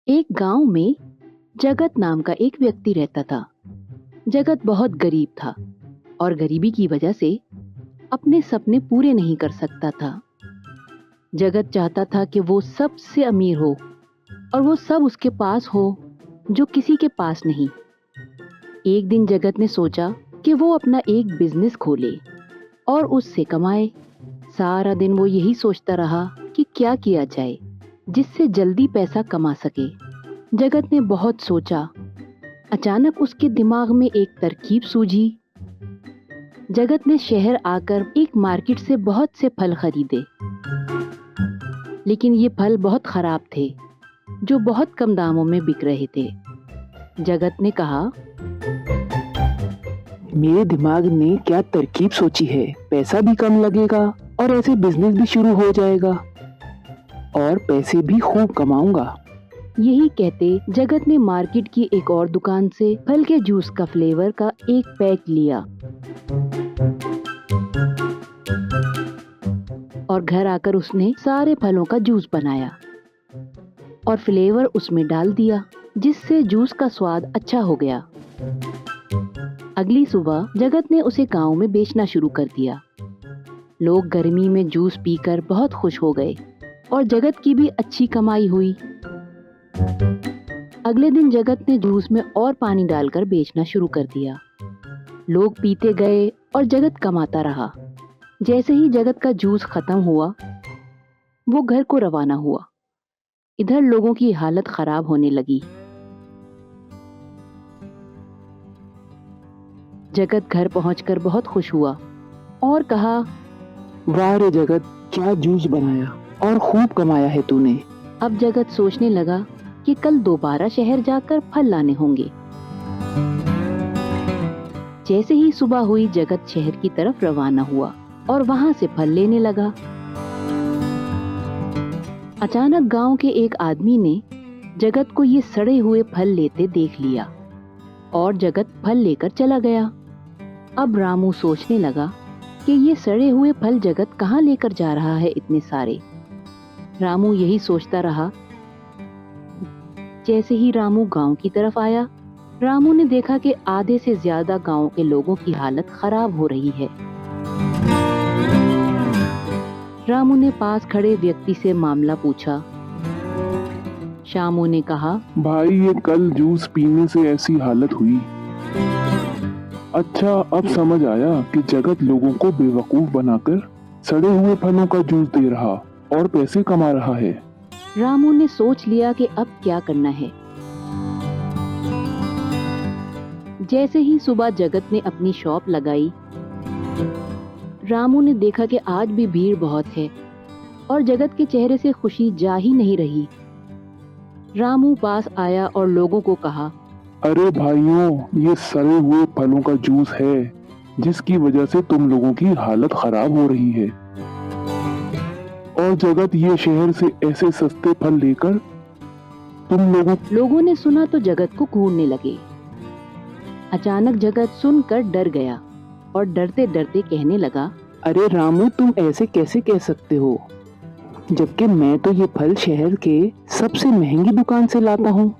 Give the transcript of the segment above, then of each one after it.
एक गांव में जगत नाम का एक व्यक्ति रहता था। जगत बहुत गरीब था और गरीबी की वजह से अपने सपने पूरे नहीं कर सकता था। जगत चाहता था कि वो सबसे अमीर हो और वो सब उसके पास हो जो किसी के पास नहीं। एक दिन जगत ने सोचा कि वो अपना एक बिजनेस खोले और उससे कमाए। सारा दिन वो यही सोचता रहा कि क्या किया जाए जिससे जल्दी पैसा कमा सके। जगत ने बहुत सोचा। अचानक उसके दिमाग में एक तरकीब सूझी। जगत ने शहर आकर एक मार्केट से बहुत से फल खरीदे, लेकिन ये फल बहुत खराब थे जो बहुत कम दामों में बिक रहे थे। जगत ने कहा, मेरे दिमाग ने क्या तरकीब सोची है। पैसा भी कम लगेगा और ऐसे बिजनेस भी शुरू हो जाएगा और पैसे भी खूब कमाऊंगा। यही कहते जगत ने मार्केट की एक और दुकान से फल के जूस का फ्लेवर का एक पैक लिया और घर आकर उसने सारे फलों का जूस बनाया और फ्लेवर उसमें डाल दिया, जिससे जूस का स्वाद अच्छा हो गया। अगली सुबह जगत ने उसे गांव में बेचना शुरू कर दिया। लोग गर्मी में जूस पीकर बहुत खुश हो गए और जगत की भी अच्छी कमाई हुई। अगले दिन जगत ने जूस में और पानी डालकर बेचना शुरू कर दिया। लोग पीते गए और जगत कमाता रहा। जैसे ही जगत का जूस खत्म हुआ, वो घर को रवाना हुआ। इधर लोगों की हालत खराब होने लगी। जगत घर पहुंचकर बहुत खुश हुआ और कहा, वाह रे जगत, क्या जूस बनाया और खूब कमाया है तूने। अब जगत सोचने लगा कि कल दोबारा शहर जाकर फल लाने होंगे। जैसे ही सुबह हुई, जगत शहर की तरफ रवाना हुआ और वहां से फल लेने लगा। अचानक गांव के एक आदमी ने जगत को ये सड़े हुए फल लेते देख लिया और जगत फल लेकर चला गया। अब रामू सोचने लगा कि ये सड़े हुए फल जगत कहाँ लेकर जा रहा है इतने सारे। रामू यही सोचता रहा। जैसे ही रामू गांव की तरफ आया, रामू ने देखा कि आधे से ज्यादा गांव के लोगों की हालत खराब हो रही है। रामू ने पास खड़े व्यक्ति से मामला पूछा। शामू ने कहा, भाई ये कल जूस पीने से ऐसी हालत हुई। अच्छा, अब समझ आया कि जगत लोगों को बेवकूफ बनाकर सड़े हुए फलों का जूस दे रहा और पैसे कमा रहा है। रामू ने सोच लिया कि अब क्या करना है। जैसे ही सुबह जगत ने अपनी शॉप लगाई, रामू ने देखा कि आज भी भीड़ बहुत है और जगत के चेहरे से खुशी जा ही नहीं रही। रामू पास आया और लोगों को कहा, अरे भाइयों, ये सड़े हुए फलों का जूस है जिसकी वजह से तुम लोगों की हालत खराब हो रही है। और जगत ये शहर से ऐसे सस्ते फल लेकर तुम लोगों ने सुना तो जगत को घूरने लगे। अचानक जगत सुनकर डर गया और डरते डरते कहने लगा, अरे रामू, तुम ऐसे कैसे कह सकते हो, जबकि मैं तो ये फल शहर के सबसे महंगी दुकान से लाता हूँ।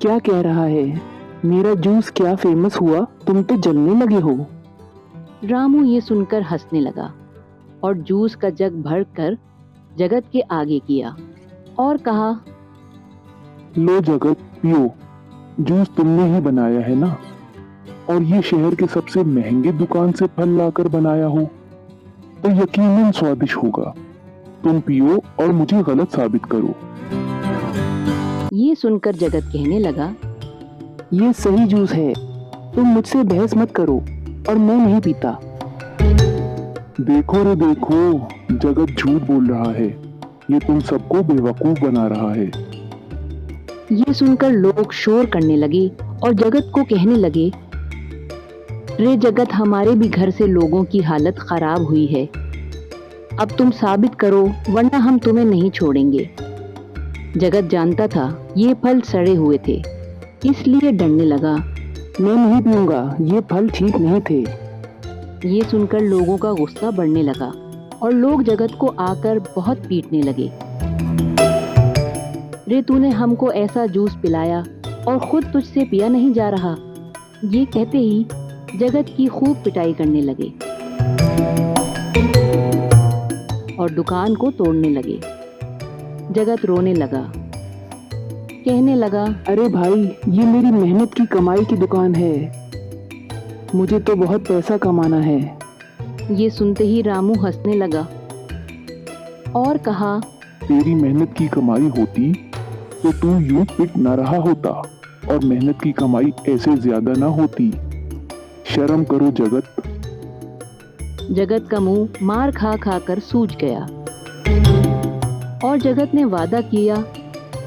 क्या कह रहा है? मेरा जूस क्या फेमस हुआ, तुम तो जलने लगे हो। रामू ये सुनकर हंसने लगा और जूस का जग भरकर जगत के आगे किया और कहा, लो जगत, पियो। जूस तुमने ही बनाया है ना, और ये शहर के सबसे महंगे दुकान से फल लाकर बनाया हो तो यकीनन स्वादिष्ट होगा। तुम पियो और मुझे गलत साबित करो। ये सुनकर जगत कहने लगा, ये सही जूस है, तुम मुझसे बहस मत करो और मैं नहीं पीता। देखो रे देखो, जगत झूठ बोल रहा है। ये तुम सबको बेवकूफ बना रहा है। ये सुनकर लोग शोर करने लगे और जगत को कहने लगे, रे जगत, हमारे भी घर से लोगों की हालत खराब हुई है। अब तुम साबित करो, वरना हम तुम्हें नहीं छोड़ेंगे। जगत जानता था ये फल सड़े हुए थे, इसलिए डरने लगा। मैं नहीं पीऊंगा, ये फल ठीक नहीं थे। ये सुनकर लोगों का गुस्सा बढ़ने लगा और लोग जगत को आकर बहुत पीटने लगे। रे तूने हमको ऐसा जूस पिलाया और खुद तुझसे पिया नहीं जा रहा। ये कहते ही जगत की खूब पिटाई करने लगे और दुकान को तोड़ने लगे। जगत रोने लगा, कहने लगा, अरे भाई, ये मेरी मेहनत की कमाई की दुकान है, मुझे तो बहुत पैसा कमाना है। ये सुनते ही रामू हंसने लगा और कहा, तेरी मेहनत की कमाई होती तो तू यूं पिट ना रहा होता और मेहनत की कमाई ऐसे ज्यादा ना होती। शर्म करो जगत। जगत का मुंह मार खा खा कर सूज गया और जगत ने वादा किया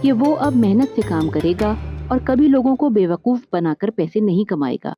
कि वो अब मेहनत से काम करेगा और कभी लोगों को बेवकूफ बनाकर पैसे नहीं कमाएगा।